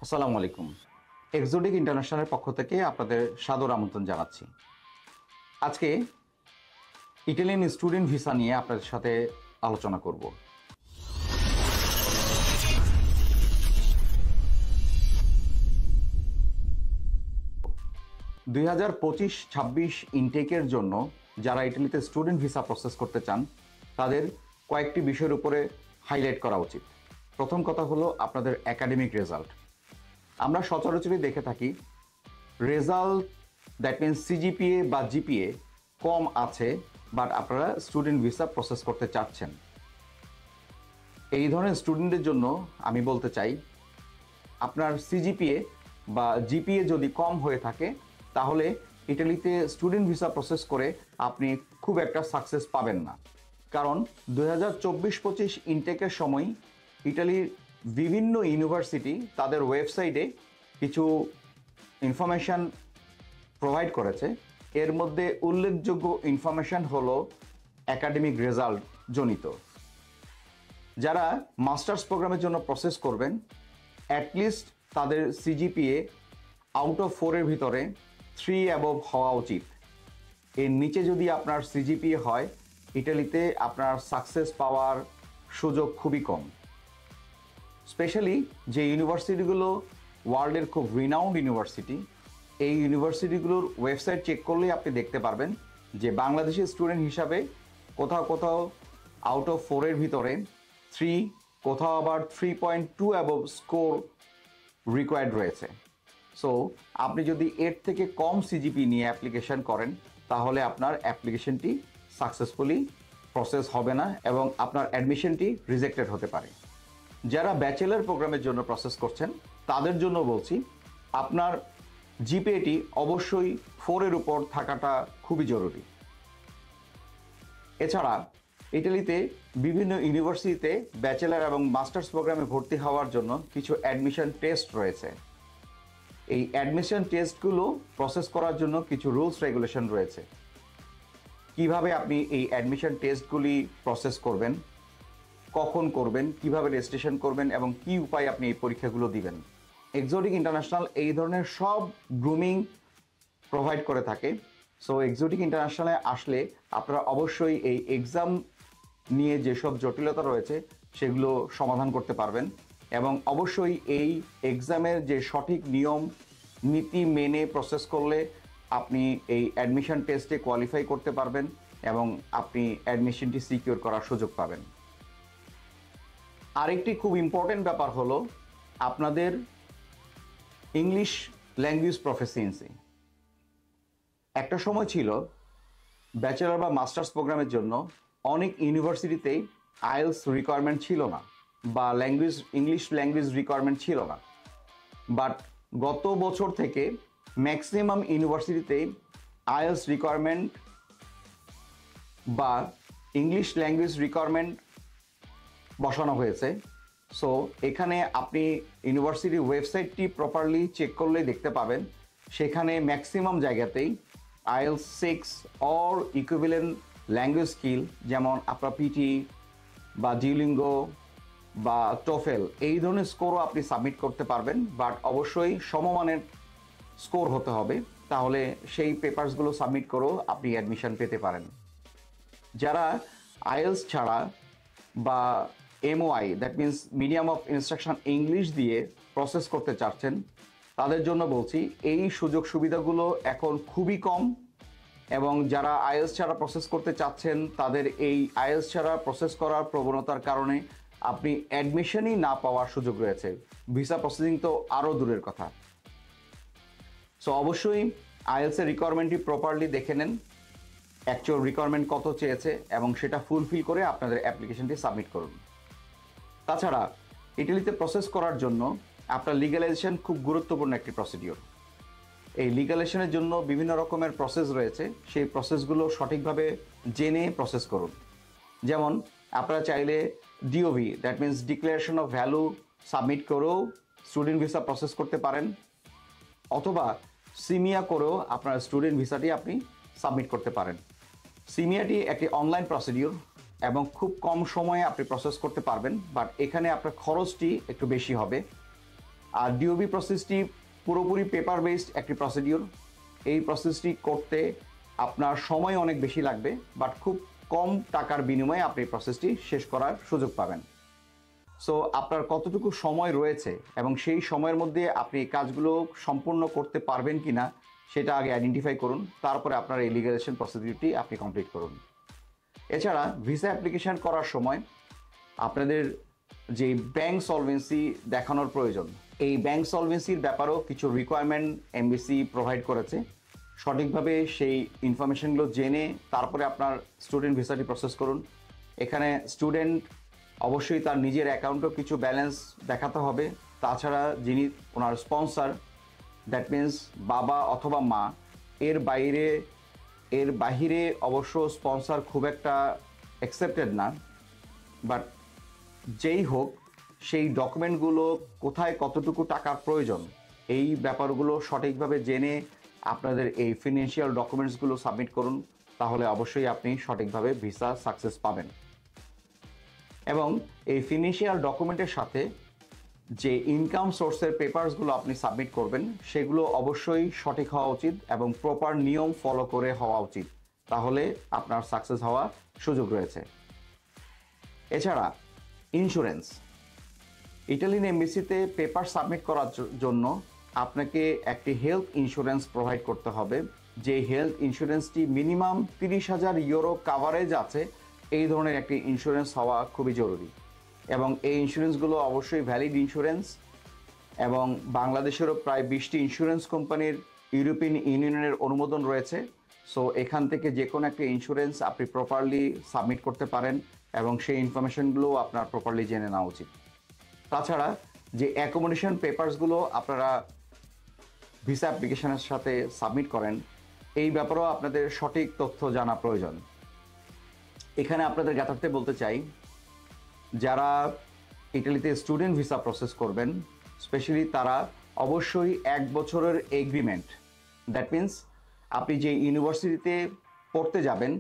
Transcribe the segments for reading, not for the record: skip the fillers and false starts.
আসসালামু আলাইকুম। এক্সোটিক ইন্টারন্যাশনালের পক্ষ থেকে আপনাদের সাদর আমন্ত্রণ জানাচ্ছি। আজকে ইটালিয়ান স্টুডেন্ট ভিসা নিয়ে আপনাদের সাথে আলোচনা করব। 2025-26 ইনটেকের জন্য যারা ইটালিতে স্টুডেন্ট ভিসা প্রসেস করতে চান তাদের কয়েকটি বিষয়ের উপরে হাইলাইট করা উচিত। প্রথম কথা হলো আপনাদের একাডেমিক রেজাল্ট। আমরা সচরাচরই দেখে থাকি রেজাল্ট দ্যাট মিনস সিজিপিএ বা জিপিএ কম আছে, বাট আপনারা স্টুডেন্ট ভিসা প্রসেস করতে চাচ্ছেন। এই ধরনের স্টুডেন্টদের জন্য আমি বলতে চাই, আপনার সিজিপিএ বা জিপিএ যদি কম হয়ে থাকে তাহলে ইটালিতে স্টুডেন্ট ভিসা প্রসেস করে আপনি খুব একটা সাকসেস পাবেন না। কারণ 2024-25 ইনটেকের সময় ইটালির বিভিন্ন ইউনিভার্সিটি তাদের ওয়েবসাইটে কিছু ইনফরমেশান প্রোভাইড করেছে। এর মধ্যে উল্লেখযোগ্য ইনফরমেশান হলো একাডেমিক রেজাল্ট জনিত। যারা মাস্টার্স প্রোগ্রামের জন্য প্রসেস করবেন, অ্যাটলিস্ট তাদের সিজিপিএ আউট অফ 4-এর ভিতরে 3 অ্যাবভ হওয়া উচিত। এর নিচে যদি আপনার সিজিপিএ হয়, ইটালিতে আপনার সাকসেস পাওয়ার সুযোগ খুবই কম। স্পেশালি যে ইউনিভার্সিটিগুলো ওয়ার্ল্ডের খুব রিনাউন্ড ইউনিভার্সিটি, এই ইউনিভার্সিটিগুলোর ওয়েবসাইট চেক করলেই আপনি দেখতে পারবেন যে বাংলাদেশের স্টুডেন্ট হিসাবে কোথাও কোথাও আউট অফ 4-এর ভিতরে 3, কোথাও আবার 3.2 অ্যাবভ স্কোর রিকোয়ার্ড রয়েছে। সো আপনি যদি এর থেকে কম সিজিপি নিয়ে অ্যাপ্লিকেশন করেন তাহলে আপনার অ্যাপ্লিকেশনটি সাকসেসফুলি প্রসেস হবে না এবং আপনার অ্যাডমিশনটি রিজেক্টেড হতে পারে। যারা ব্যাচেলর প্রোগ্রামের জন্য প্রসেস করছেন তাদের জন্য বলছি, আপনার জিপিএটি অবশ্যই 4-এর উপর থাকাটা খুবই জরুরি। এছাড়া ইটালিতে বিভিন্ন ইউনিভার্সিটিতে ব্যাচেলর এবং মাস্টার্স প্রোগ্রামে ভর্তি হওয়ার জন্য কিছু অ্যাডমিশন টেস্ট রয়েছে। এই অ্যাডমিশন টেস্টগুলো প্রসেস করার জন্য কিছু রুলস রেগুলেশন রয়েছে। কিভাবে আপনি এই অ্যাডমিশন টেস্টগুলি প্রসেস করবেন, কখন করবেন, কিভাবে রেজিস্ট্রেশন করবেন এবং কি উপায়ে আপনি এই পরীক্ষাগুলো দিবেন। এক্সোটিক ইন্টারন্যাশনাল এই ধরনের সব গ্রুমিং প্রোভাইড করে থাকে। সো এক্সোটিক ইন্টারন্যাশনালে আসলে আপনারা অবশ্যই এই এক্সাম নিয়ে যেসব জটিলতা রয়েছে সেগুলো সমাধান করতে পারবেন এবং অবশ্যই এই এক্সামের যে সঠিক নিয়ম নীতি মেনে প্রসেস করলে আপনি এই অ্যাডমিশন টেস্টে কোয়ালিফাই করতে পারবেন এবং আপনি অ্যাডমিশনটি সিকিউর করার সুযোগ পাবেন। আরেকটি খুব ইম্পর্টেন্ট ব্যাপার হলো আপনাদের ইংলিশ ল্যাঙ্গুয়েজ প্রফিসিয়েন্সি। একটা সময় ছিল ব্যাচেলর বা মাস্টার্স প্রোগ্রামের জন্য অনেক ইউনিভার্সিটিতেই আইএলস রিকোয়ারমেন্ট ছিল না বা ইংলিশ ল্যাঙ্গুয়েজ রিকোয়ারমেন্ট ছিল না, বাট গত বছর থেকে ম্যাক্সিমাম ইউনিভার্সিটিতেই আইএলস রিকোয়ারমেন্ট বা ইংলিশ ল্যাঙ্গুয়েজ রিকোয়ারমেন্ট বসানো হয়েছে। সো এখানে আপনি ইউনিভার্সিটির ওয়েবসাইটটি প্রপারলি চেক করলেই দেখতে পাবেন সেখানে ম্যাক্সিমাম জায়গাতেই IELTS 6 or equivalent language skill, যেমন আপনার পিটি বা ডিউলিঙ্গো বা টোফেল, এই ধরনের স্কোরও আপনি সাবমিট করতে পারবেন। বাট অবশ্যই সমমানের স্কোর হতে হবে, তাহলে সেই পেপারসগুলো সাবমিট করেও আপনি অ্যাডমিশন পেতে পারেন। যারা আইএলস ছাড়া বা MOI that means medium of instruction English দিয়ে প্রসেস করতে চাচ্ছেন তাদের জন্য বলছি, এই সুযোগ সুবিধাগুলো এখন খুবই কম এবং যারা আইএলস ছাড়া প্রসেস করতে চাচ্ছেন তাদের এই আইএলস ছাড়া প্রসেস করার প্রবণতার কারণে আপনি অ্যাডমিশনই না পাওয়ার সুযোগ রয়েছে। ভিসা প্রসেসিং তো আরও দূরের কথা। সো অবশ্যই আইএলসের রিকোয়ারমেন্টটি প্রপারলি দেখে নেন, অ্যাকচুয়াল রিকোয়ারমেন্ট কত চেয়েছে এবং সেটা ফুলফিল করে আপনাদের অ্যাপ্লিকেশনটি সাবমিট করুন। তাছাড়া ইটালিতে প্রসেস করার জন্য আপনার লিগ্যালাইজেশন খুব গুরুত্বপূর্ণ একটি প্রসিডিওর। এই লিগ্যালাইজেশনের জন্য বিভিন্ন রকমের প্রসেস রয়েছে, সেই প্রসেসগুলো সঠিকভাবে জেনে প্রসেস করুন। যেমন আপনারা চাইলে DOV that means declaration of value submit করেও স্টুডেন্ট ভিসা প্রসেস করতে পারেন, অথবা সিমিয়া করেও আপনার স্টুডেন্ট ভিসাটি আপনি সাবমিট করতে পারেন। সিমিয়াটি একটি অনলাইন প্রসিডিওর এবং খুব কম সময়ে আপনি প্রসেস করতে পারবেন, বাট এখানে আপনার খরচটি একটু বেশি হবে। আর ডিওবি প্রসেসটি পুরোপুরি পেপার বেসড একটি প্রসিডিওর। এই প্রসেসটি করতে আপনার সময় অনেক বেশি লাগবে, বাট খুব কম টাকার বিনিময়ে আপনি প্রসেসটি শেষ করার সুযোগ পাবেন। সো আপনার কতটুকু সময় রয়েছে এবং সেই সময়ের মধ্যে আপনি এই কাজগুলো সম্পূর্ণ করতে পারবেন কি না সেটা আগে আইডেন্টিফাই করুন, তারপরে আপনার এই লিগালাইজেশন প্রসিডিউরটি আপনি কমপ্লিট করুন। এছাড়া ভিসা অ্যাপ্লিকেশন করার সময় আপনাদের যে ব্যাংক সলভেন্সি দেখানোর প্রয়োজন, এই ব্যাংক সলভেন্সির ব্যাপারেও কিছু রিকোয়ারমেন্ট এমবিসি প্রোভাইড করেছে। সঠিকভাবে সেই ইনফরমেশনগুলো জেনে তারপরে আপনার স্টুডেন্ট ভিসাটি প্রসেস করুন। এখানে স্টুডেন্ট অবশ্যই তার নিজের অ্যাকাউন্টেও কিছু ব্যালেন্স দেখাতে হবে। তাছাড়া যিনি ওনার স্পন্সর, দ্যাট মিন্স বাবা অথবা মা, এর বাহিরে অবশ্য স্পন্সর খুব একটা অ্যাকসেপ্টেড না, বাট যেই হোক সেই ডকুমেন্টগুলো কোথায় কতটুকু টাকার প্রয়োজন এই ব্যাপারগুলো সঠিকভাবে জেনে আপনাদের এই ফিনান্সিয়াল ডকুমেন্টসগুলো সাবমিট করুন, তাহলে অবশ্যই আপনি সঠিকভাবে ভিসা সাকসেস পাবেন। এবং এই ফিনান্সিয়াল ডকুমেন্টের সাথে যে ইনকাম সোর্সের পেপারসগুলো আপনি সাবমিট করবেন সেগুলো অবশ্যই সঠিক হওয়া উচিত এবং প্রপার নিয়ম ফলো করে হওয়া উচিত, তাহলে আপনার সাকসেস হওয়ার সুযোগ রয়েছে। এছাড়া ইন্স্যুরেন্স, ইটালিয়ান এমবিসিতে পেপার সাবমিট করার জন্য আপনাকে একটি হেলথ ইন্স্যুরেন্স প্রোভাইড করতে হবে। যে হেলথ ইন্স্যুরেন্সটি মিনিমাম 30,000 ইউরো কাভারেজ আছে, এই ধরনের একটি ইন্স্যুরেন্স হওয়া খুবই জরুরি। এবং এই ইন্স্যুরেন্সগুলো অবশ্যই ভ্যালিড ইন্স্যুরেন্স, এবং বাংলাদেশেরও প্রায় 20টি ইন্স্যুরেন্স কোম্পানির ইউরোপিয়ান ইউনিয়নের অনুমোদন রয়েছে। সো এখান থেকে যে কোনো একটা ইন্স্যুরেন্স আপনি প্রপারলি সাবমিট করতে পারেন এবং সেই ইনফরমেশনগুলো আপনার প্রপারলি জেনে নেওয়া উচিত। তাছাড়া যে অ্যাকোমোডেশন পেপারসগুলো আপনারা ভিসা অ্যাপ্লিকেশনের সাথে সাবমিট করেন, এই ব্যাপারেও আপনাদের সঠিক তথ্য জানা প্রয়োজন। এখানে আপনাদের জ্ঞাতার্থে বলতে চাই, যারা ইটালিতে স্টুডেন্ট ভিসা প্রসেস করবেন স্পেশালি তারা অবশ্যই 1 বছরের এগ্রিমেন্ট, দ্যাট মিন্স আপনি যে ইউনিভার্সিটিতে পড়তে যাবেন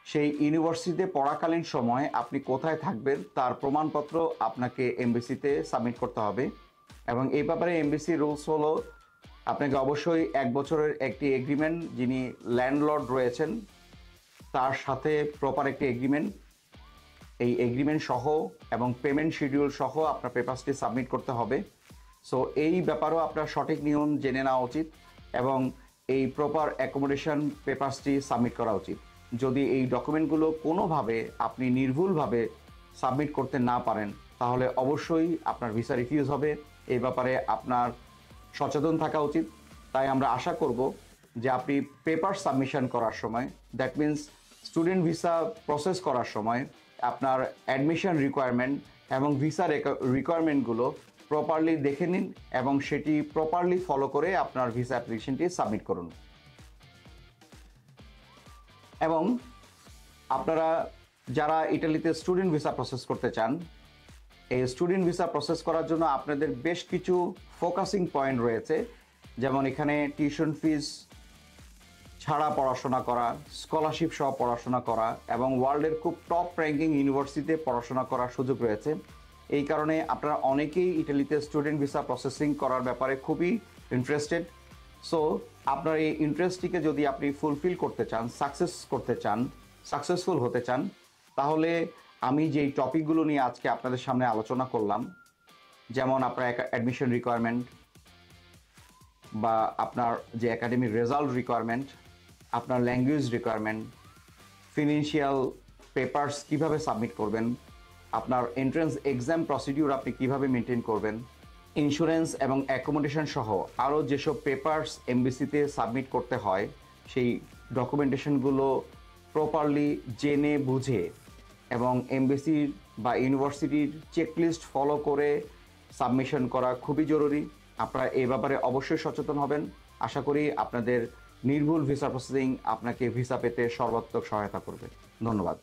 সেই ইউনিভার্সিটিতে পড়াকালীন সময় আপনি কোথায় থাকবেন তার প্রমাণপত্র আপনাকে এমবিসিতে সাবমিট করতে হবে। এবং এই ব্যাপারে এমবিসি রুলস হলো আপনাকে অবশ্যই 1 বছরের একটি এগ্রিমেন্ট, যিনি ল্যান্ডলর্ড রয়েছেন তার সাথে প্রপার একটি এগ্রিমেন্ট, এই এগ্রিমেন্ট সহ এবং পেমেন্ট শিডিউল সহ আপনার পেপারসটি সাবমিট করতে হবে। সো এই ব্যাপারেও আপনার সঠিক নিয়ম জেনে নেওয়া উচিত এবং এই প্রপার অ্যাকোমোডেশন পেপারসটি সাবমিট করা উচিত। যদি এই ডকুমেন্টগুলো কোনোভাবে আপনি নির্ভুলভাবে সাবমিট করতে না পারেন তাহলে অবশ্যই আপনার ভিসা রিফিউজ হবে। এই ব্যাপারে আপনার সচেতন থাকা উচিত। তাই আমরা আশা করব যে আপনি পেপার সাবমিশন করার সময়, that means student visa process করার সময় আপনার অ্যাডমিশন রিকোয়ারমেন্ট এবং ভিসা রিকোয়ারমেন্টগুলো প্রপারলি দেখে নিন এবং সেটি প্রপারলি ফলো করে আপনার ভিসা অ্যাপ্লিকেশনটি সাবমিট করুন। এবং আপনারা যারা ইটালিতে স্টুডেন্ট ভিসা প্রসেস করতে চান, এই স্টুডেন্ট ভিসা প্রসেস করার জন্য আপনাদের বেশ কিছু ফোকাসিং পয়েন্ট রয়েছে, যেমন এখানে টিউশন ফিস ছাড়া পড়াশোনা করা, স্কলারশিপ সহ পড়াশোনা করা এবং ওয়ার্ল্ডের খুব টপ র্যাঙ্কিং ইউনিভার্সিটিতে পড়াশোনা করার সুযোগ রয়েছে। এই কারণে আপনারা অনেকেই ইটালিতে স্টুডেন্ট ভিসা প্রসেসিং করার ব্যাপারে খুবই ইন্টারেস্টেড। সো আপনার এই ইন্টারেস্টটিকে যদি আপনি ফুলফিল করতে চান, সাকসেসফুল হতে চান, তাহলে আমি যেই টপিকগুলো নিয়ে আজকে আপনাদের সামনে আলোচনা করলাম, যেমন আপনার অ্যাডমিশন রিকোয়ারমেন্ট বা আপনার যে একাডেমিক রেজাল্ট রিকোয়ারমেন্ট, আপনার ল্যাঙ্গুয়েজ রিকোয়ারমেন্ট, ফিনান্সিয়াল পেপারস কিভাবে সাবমিট করবেন, আপনার এন্ট্রান্স এক্সাম প্রসিডিউর আপনি কিভাবে মেনটেন করবেন, ইন্স্যুরেন্স এবং অ্যাকোমোডেশন সহ আরও যেসব পেপারস এমবিসিতে সাবমিট করতে হয় সেই ডকুমেন্টেশনগুলো প্রপারলি জেনে বুঝে এবং এমবিসির বা ইউনিভার্সিটির চেকলিস্ট ফলো করে সাবমিশন করা খুবই জরুরি। আপনারা এই ব্যাপারে অবশ্যই সচেতন হবেন। আশা করি আপনাদের নির্ভুল ভিসা প্রসেসিং আপনাকে ভিসা পেতে সর্বাত্মক সহায়তা করবে। ধন্যবাদ।